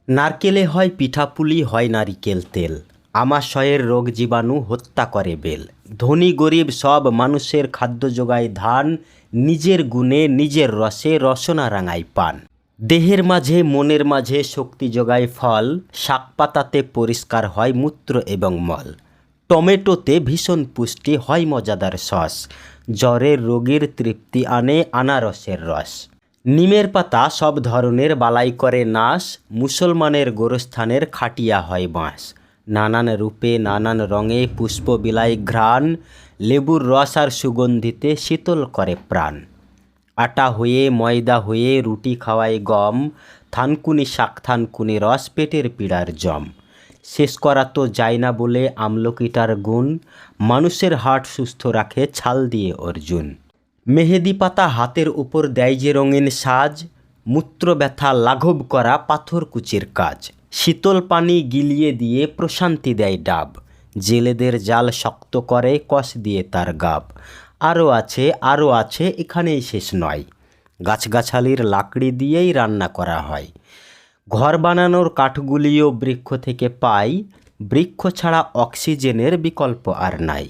নারকেলে হয় পিঠাপুলি, হয় নারিকেল তেল। আমাশয়ের রোগ জীবাণু হত্যা করে বেল। ধনী গরিব সব মানুষের খাদ্য যোগায় ধান। নিজের গুণে নিজের রসে রসনা রাঙায় পান। দেহের মাঝে মনের মাঝে শক্তি যোগায় ফল। শাকপাতাতে পরিষ্কার হয় মূত্র এবং মল। টমেটোতে ভীষণ পুষ্টি, হয় মজাদার সস। জ্বরের রোগীর তৃপ্তি আনে আনারসের রস। নিমের পাতা সব ধরনের বালাই করে নাশ। মুসলমানের গোরস্থানের খাটিয়া হয় বাঁশ। নানান রূপে নানান রঙে পুষ্প বিলায় ঘ্রাণ। লেবুর রস আর সুগন্ধিতে শীতল করে প্রাণ। আটা হয়ে ময়দা হয়ে রুটি খাওয়ায় গম। থানকুনি শাক থানকুনি রস পেটের পীড়ার জম। শেষ করা তো যায় না বলে আমলকিটার গুণ। মানুষের হার্ট সুস্থ রাখে ছাল দিয়ে অর্জুন। মেহেদি পাতা হাতের উপর দেয় যে রঙিন সাজ। মূত্র ব্যথা লাঘব করা পাথরকুচির কাজ। শীতল পানি গিলিয়ে দিয়ে প্রশান্তি দেয় ডাব। জেলেদের জাল শক্ত করে কষ দিয়ে তার গাব। আরও আছে এখানেই শেষ নয়। গাছগাছালির লাকড়ি দিয়েই রান্না করা হয়। ঘর বানানোর কাঠগুলিও বৃক্ষ থেকে পাই। বৃক্ষ ছাড়া অক্সিজেনের বিকল্প আর নাই।